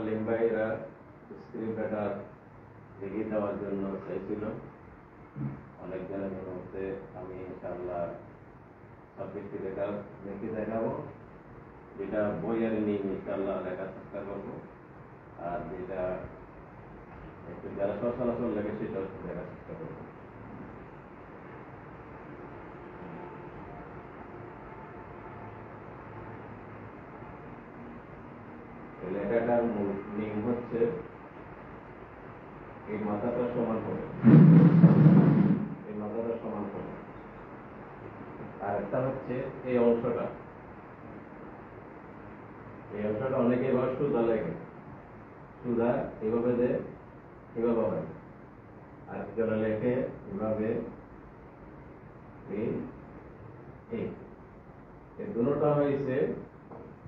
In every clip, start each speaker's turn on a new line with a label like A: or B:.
A: লিম্বাইরা screen batter এগিয়ে দেওয়ার জন্য চাইছিল অনেক জনের মধ্যে আমি ইনশাআল্লাহ সাবজেক্টটি লিখে দেখাবো, যেটা বইয়ের নিয়ে ইনশাআল্লাহ লেখার চেষ্টা করবো, আর যেটা একটু যারা সচরাচর লেগে সেটা লেখার চেষ্টা করবো। এই লেখাটার মূল নিয়ম হচ্ছে এই মাথাটা সমান হবে, এই মাথাটা সমান হবে, আর একটা হচ্ছে এই অংশটা, এই অংশটা অনেকে এবার সুদা লেগে সুদা এভাবে দেয়, এভাবে হয়, আর একজনে লেখে এভাবে এই দুটোটা হয়েছে,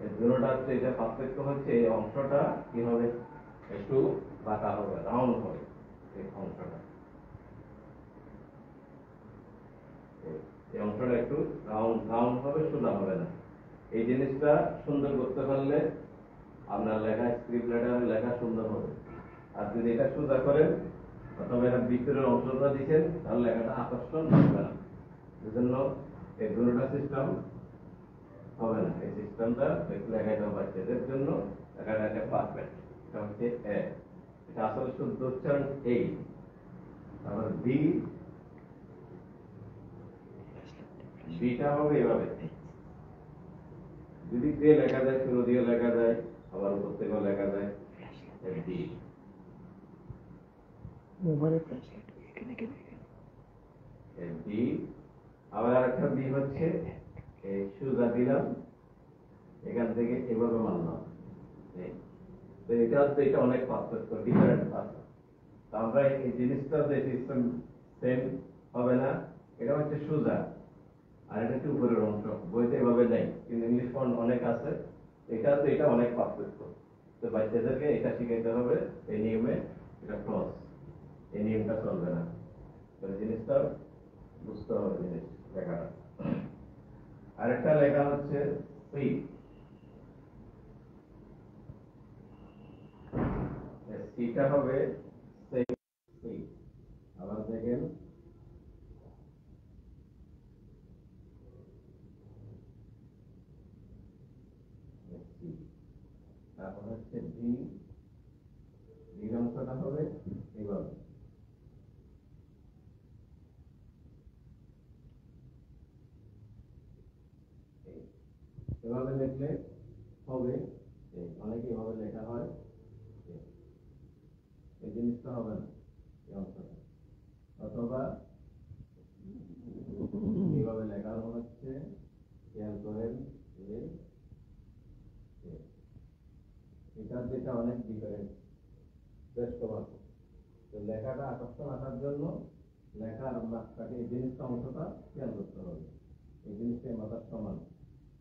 A: এই দুটোটার এটা পার্থক্য হচ্ছে এই অংশটা কি হবে, একটু বাঁকা হবে, রাউন্ড হবে, এই অংশটা, এই অংশটা একটু রাউন্ড হবে, সোজা হবে না। এই জিনিসটা সুন্দর করতে পারলে আপনার লেখা স্ক্রিপ্ট লেটারে লেখা সুন্দর হবে। আর যদি এটা সোজা করেন অথবা এটা ভিতরের অংশটা দিচ্ছেন তাহলে লেখাটা আকর্ষণ হবে না। এজন্য এই দুটোটা সিস্টেম হবে না। এই সিস্টেমটা লেখাটা বাচ্চাদের জন্য লেখাটা একটা পারফেক্ট। এটা হচ্ছে এ, এটা আসলে শুদ্ধ উচ্চারণ এই, তারপর বি, বিটা হবে এভাবে, যদি দিয়ে লেখা যায়, শুরু দিয়ে লেখা যায়, আবার উপর থেকেও লেখা যায় ডি। ডি আবার আরেকটা বি হচ্ছে এই সুজা দিলাম, এখান থেকে এভাবে মানলাম, তো এটা হচ্ছে এটা অনেক পার্থক্য, ডিফারেন্ট পার্থক্য। আমরা এই জিনিসটা যে সিস্টেম সেম হবে না, এটা হচ্ছে সুজা আর এটা হচ্ছে উপরের অংশ, বইতে এভাবে নেই, কিন্তু ইংলিশ ফন্ট অনেক আছে, এটা তো এটা অনেক পার্থক্য। তো বাচ্চাদেরকে এটা শিখাইতে হবে এই নিয়মে, এটা ক্লস, এই নিয়মটা চলবে না, তো জিনিসটা বুঝতে হবে জিনিস লেখাটা। আরেকটা লেখা হচ্ছে সি, সিটা হবে সি, আবার দেখেন তারপর হচ্ছে ভি, ভির অংশটা হবে এইভাবে, এভাবে লিখলে হবে, অনেকে এভাবে লেখা হয়, এই জিনিসটা হবে না এই অংশটা, অথবা এইভাবে লেখা হচ্ছে, খেয়াল করেন এটার যেটা অনেক ডিফারেন্স, শ্রেষ্ঠ বাক্য। তো লেখাটা আকর্ষণ আসার জন্য লেখার মাত্রাকে এই জিনিসটা অংশটা খেয়াল করতে হবে, এই জিনিসটা মাথার সমান,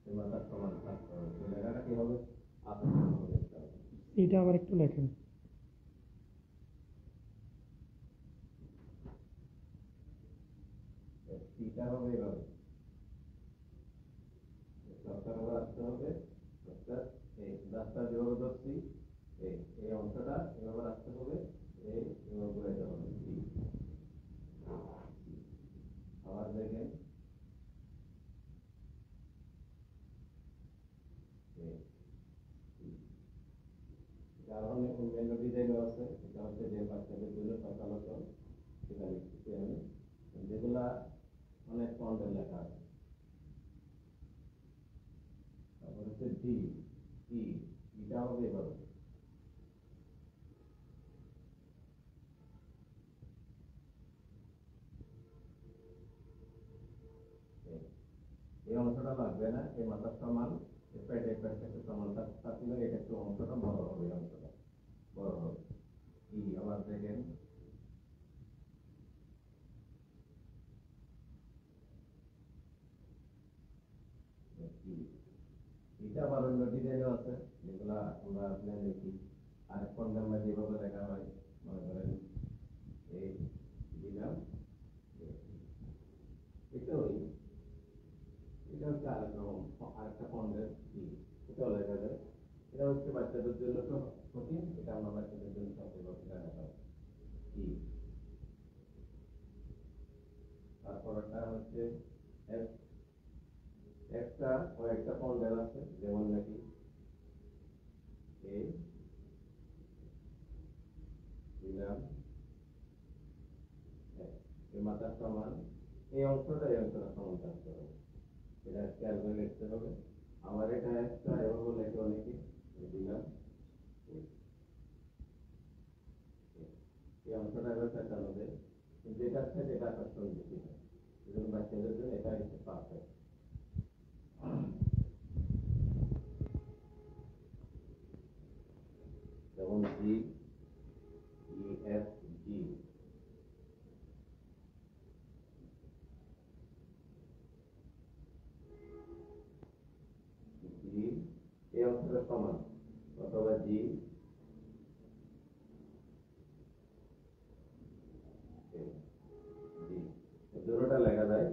A: এই মাথার সমান থাকতে হবে, তো লেখাটা কি হবে, আকর্ষণ হবে।
B: এটা আবার একটু লেখেন।
A: এটা হবে এভাবে, রাস্তার উপর আসতে হবে, এই রাস্তা যেভাবে ধরছি এই অংশটা এভাবে রাখতে হবে, এই এভাবে ঘুরাইতে হবে, আবার দেখেন কারণ অন্যান্য ডিজাইনও আছে, এটা হচ্ছে যে বাচ্চাদের জন্য সচরাচর সেটা লিখতেছি আমি, যেগুলা অনেক ফন্টের লেখা আছে। তারপর হচ্ছে ডি, ই, এটা হবে এভাবে, এই অংশটা লাগবে না, এই মাথার সমান, এই প্যাটের সমান থাকলে এটা একটু অংশটা বড় হবে, এই অংশটা বড় হবে। ই আবার দেখেন এটা আবার অন্য ডিজাইনও আছে, যেগুলা আমরা লিখি আর ফন্টের মাঝে যেভাবে লেখা হয়, মনে করেন এই দিলাম, এটাও এটা হচ্ছে আরেক রকম, আরেকটা ফন্টের এটাও লেখা যায়, এটা হচ্ছে বাচ্চাদের জন্য তো কঠিন, আমরা বাচ্চাদের জন্য সবচেয়ে দেখাতাম কি। তারপরটা হচ্ছে একটা কয়েকটা ফন্ডের আছে, যেমন নাকি এই দিলাম এই মাথার সমান, এই অংশটা সমান থাকতে হবে, এটা খেয়াল করে লিখতে হবে। আবার এটা একটা এভাবে লেখে অনেকে, দিলাম এই অংশটা এবার পেঁচানো হবে, কিন্তু এটার সাথে এটা আকর্ষণ বেশি হয়, এই জন্য বাচ্চাদের জন্য এটা হচ্ছে পারফেক্ট। যেমন জি ই এস জি, জি এই অংশটা সমান, অথবা জি জি, দুটোটা লেখা যায়,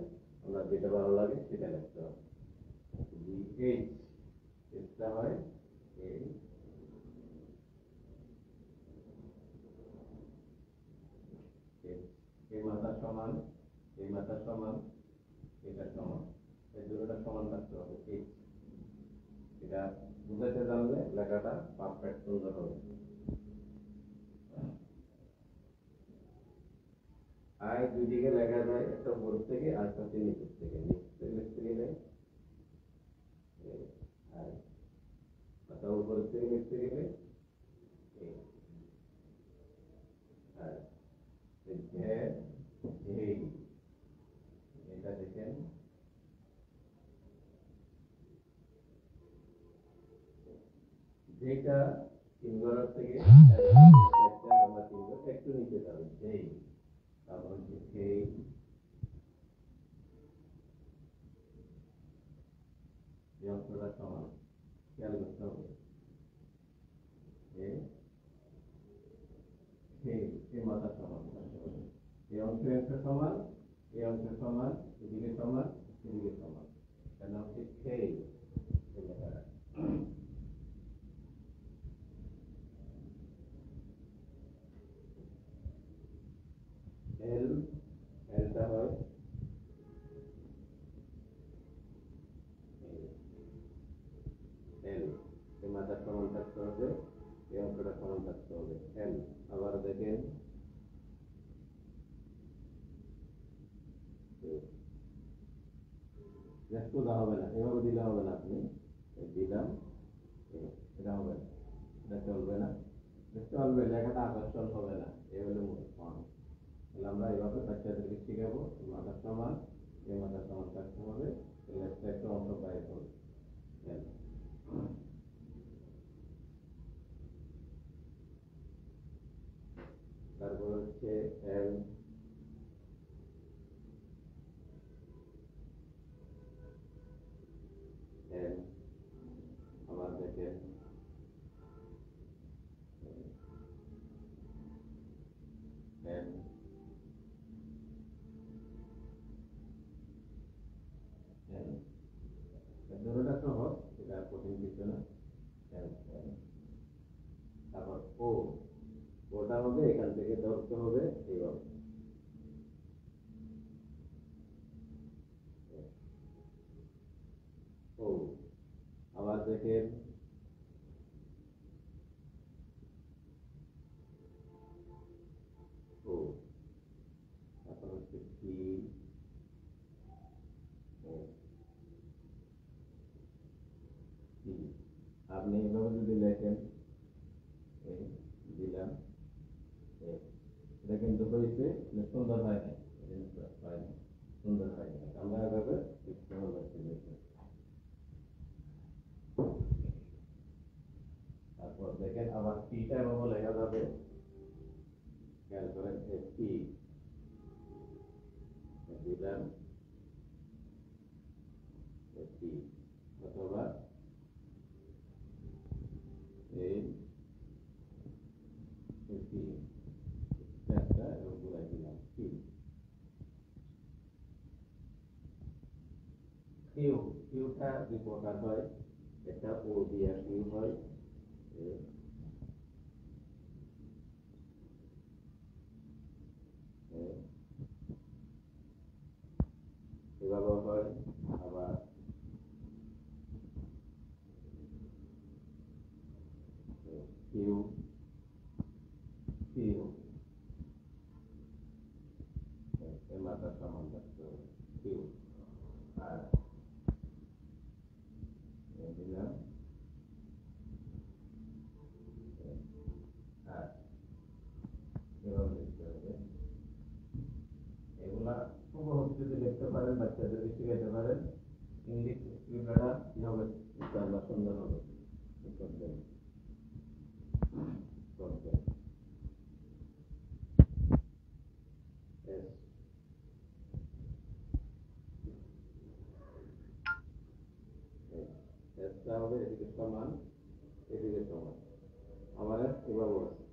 A: আমরা যেটা ভালো লাগে সেটা লিখতে হবে। জি এইচ, এটা হয় এই, এই মাথার সমান, এই মাথার সমান, এটা সমান, এই দুটোটা সমান থাকতে হবে। এইচ, এটা বুঝাইতে জানলে লেখাটা পারফেক্ট সুন্দর হবে। আয় দুই দিকে লেখা যায়, একটা উপর থেকে আর একটা নিচের থেকে, লিখতে গেলে আয়, অথবা উপর থেকে লিখতে গেলে আয়, এটা দেখেন যেটা সিঙ্গলার থেকে আমরা সিঙ্গল একটু নিচে যাবে, যেই তারপর হচ্ছে সেই, এই অংশটা সমান, খেয়াল করতে হবে। এই মাথা সমান, এই অংশ সমান, এই অংশ সমান, এদিকে সমান, এদিকে সমান, কেন হচ্ছে সেই লেখাটা। এল, এলটা হয় এল, এই মাথার সমান থাকতে হবে, এই অংশটা সমান থাকতে হবে, এল। আবার দেখেন সোজা হবে না, এভাবে দিলে হবে না, আপনি দিলাম এটা হবে না, এটা চলবে না, চলবে, লেখাটা আকর্ষণ হবে না, এ হলো মূল পয়েন্ট। তাহলে আমরা এইভাবে বাচ্চাদেরকে শিখাবো, মাথার সমান, এই মাথার সমান থাকতে হবে, একটা অংশ বাইরে হবে। তারপর হচ্ছে এল, এল আবার দেখেন এল, এল, দুটোটা সহজ, এটা কঠিন কিছু না। এল, এল। তারপর ও, ওটা হবে এখান থেকে ধরতে হবে এইভাবে, ও। আবার দেখেন ও, তারপর হচ্ছে পি, পি। আপনি এইভাবে যদি লেখেন, দিলাম, এটা কিন্তু হয়েছে, সুন্দর হয় না, হয় না, সুন্দর হয় না, আমরা এভাবে লিখতে হবে। তারপর দেখেন আবার পিটা এভাবে লেখা যাবে, খেয়াল করেন পি, দিলাম পি, অথবা এই পি, একটা এবং ঘুরাই দিলাম পি। কিউ, কিউটা দুই প্রকার হয়, একটা ও দিয়া কিউ হয়, কিউ কিউ এই মাথার সমান থাকতে হবে কিউ আর দিলাম আর এভাবে লিখতে হবে। এগুলা সহজ যদি লিখতে পারেন বাচ্চাদেরকে শিখাইতে পারেন ইংলিশ স্ক্রিপ্টটা কি হবে ইনশাআল্লাহ সুন্দর হবে। করবেন করবেন এসটা হবে এদিকে সমান এদিকে সমান আবার এভাবে আছে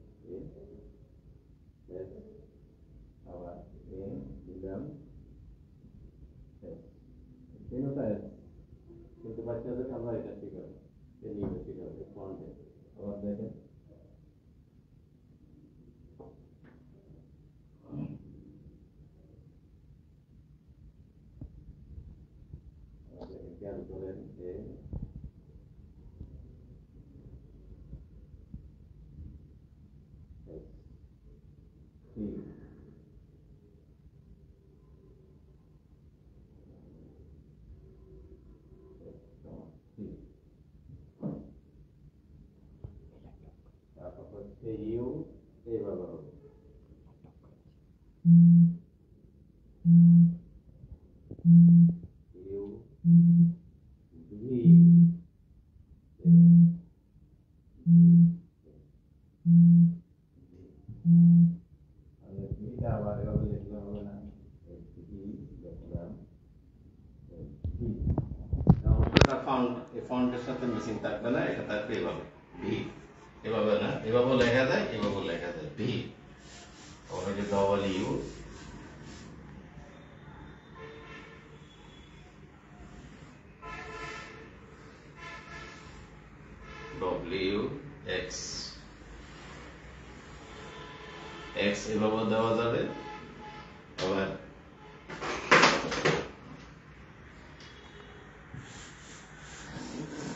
A: এস আবার এ দিলাম তিনটা এস কিন্তু বাচ্চাদেরকে আমরা এটা শিখাবো নিয়মে শিখাবো ফন্টে আবার দেখেন খেয়াল করেন যে তারপর হচ্ছে ইউ এইভাবে হবে ইউ ভি ভিটা আবার এভাবে লিখলে হবে না ফন্টের সাথে মিসিং থাকবে না এটা থাকবে এভাবে ভি এভাবে না এভাবে লেখা যায় এভাবে লেখা যায় ভি ওই যে double U W x x এভাবে দেওয়া যাবে আবার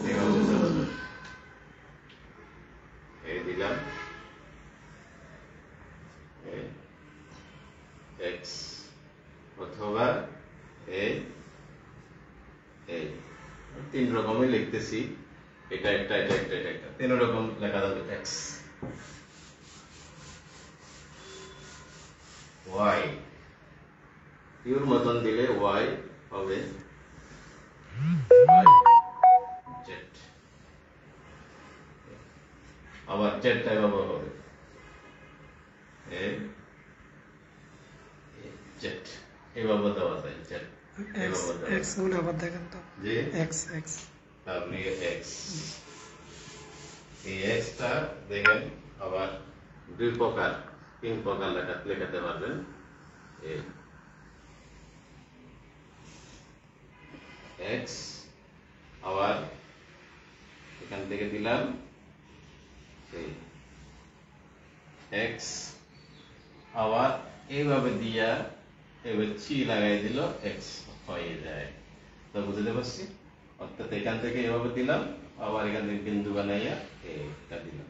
A: এভাবে দেওয়া যাবে এই দিলাম এক্স অথবা এই এই তিন রকমই লিখতেছি এটা একটা এটা একটা এটা একটা তিন রকম লেখা যাবে এক্স ওয়াই ইউর মতন দিলে ওয়াই হবে জেড আবার জেডটা এভাবে হবে জেড এভাবে দেওয়া যায় জেড এভাবে দেওয়া
B: এক্স গুলো আবার দেখেন তো
A: যে
B: এক্স এক্স
A: ডব্লিউ এক্স এই এক্সটা দেখেন আবার দুই প্রকার তিন প্রকার লেখাতে পারবেন এক্স আবার এখান থেকে দিলাম এক্স আবার এইভাবে দিয়া এবার চি লাগাই দিল এক্স হয়ে যায় তো বুঝতে পারছি অর্থাৎ এখান থেকে এভাবে দিলাম আবার এখান থেকে বিন্দু বানাইয়া এটা দিলাম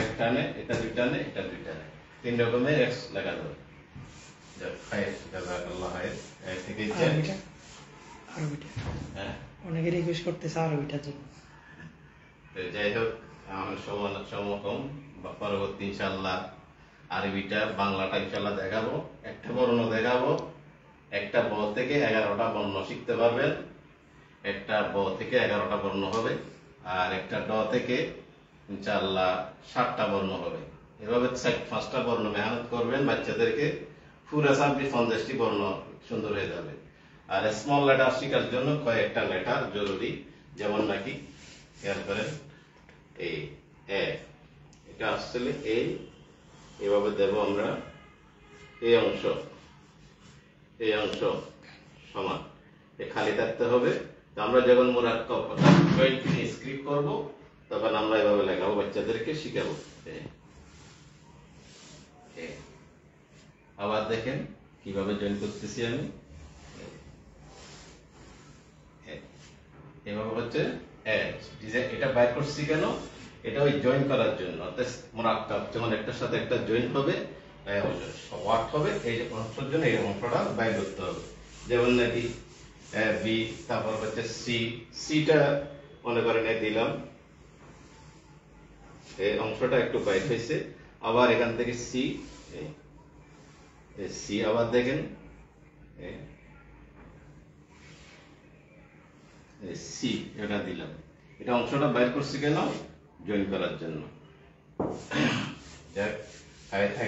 A: একটানে এটা দুইটানে এটা দুইটানে তিন রকমের এক্স লেখা যাবে
B: অনেকে রিকোয়েস্ট করতেছে আরবিটার জন্য
A: যাই হোক সমকম পরবর্তী ইনশাআল্লাহ আরবিটা বাংলাটা ইনশাআল্লাহ দেখাবো একটা বর্ণ দেখাবো একটা ব থেকে 11টা বর্ণ শিখতে পারবেন একটা ব থেকে 11টা বর্ণ হবে আর একটা ড থেকে ইনশাআল্লাহ 7টা বর্ণ হবে এভাবে 5টা বর্ণ মেহনত করবেন বাচ্চাদেরকে পুরো 26-50টি বর্ণ সুন্দর হয়ে যাবে আর স্মল লেটার শেখার জন্য কয়েকটা লেটার জরুরি যেমন নাকি খেয়াল করেন এ এটা আসলে এভাবে দেব আমরা এই অংশ সমান খালি থাকতে হবে তো আমরা যখন মুরাক্কাব জয়েন্ট স্ক্রিপ্ট করব তখন আমরা এভাবে লেখাবো বাচ্চাদেরকে শিখাবো আবার দেখেন কিভাবে জয়েন করতেছি আমি এভাবে হচ্ছে এটা বাইর করছি কেন এটা ওই জয়েন করার জন্য, অর্থাৎ মুরাক্কাব যেমন একটার সাথে একটা জয়েন হবে, ওয়ার্ড হবে, এই অংশের জন্য এই অংশটা বাইর করতে হবে। যেমন নাকি বি, তারপর হচ্ছে সি, সিটা মনে করেন দিলাম, এই অংশটা একটু বাইর হয়েছে, আবার এখান থেকে সি, সি আবার দেখেন সি এটা দিলাম, এটা অংশটা বাইর করছি কেন? জয়েন করার জন্য।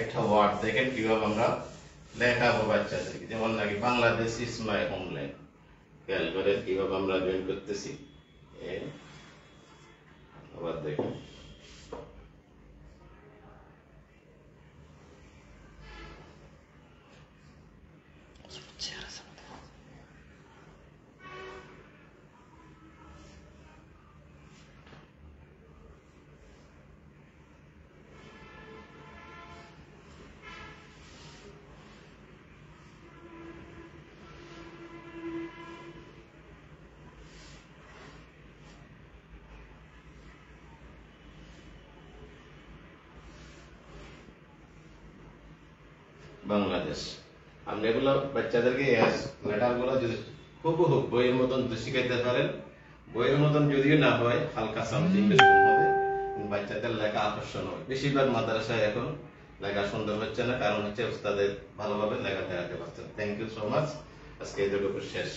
A: একটা ওয়ার্ড দেখেন কিভাবে আমরা লেখাবো বাচ্চাদেরকে, যেমন নাকি বাংলাদেশ ইজ মাই হোমল্যান্ড, খেয়াল করেন কিভাবে আমরা জয়েন করতেছি। আবার দেখেন বাংলাদেশ। আপনি এগুলো বাচ্চাদেরকে লেটার গুলো যদি হুবহু বইয়ের মতন শিখাইতে পারেন, বইয়ের মতন যদিও না হয় হালকা সামথিং হবে, বাচ্চাদের লেখা আকর্ষণ হবে। বেশিরভাগ মাদ্রাসায় এখন লেখা সুন্দর হচ্ছে না, কারণ হচ্ছে উস্তাদের ভালোভাবে লেখা দেখাতে পারছেন। Thank you so much. আজকে এতটুকু শেষ।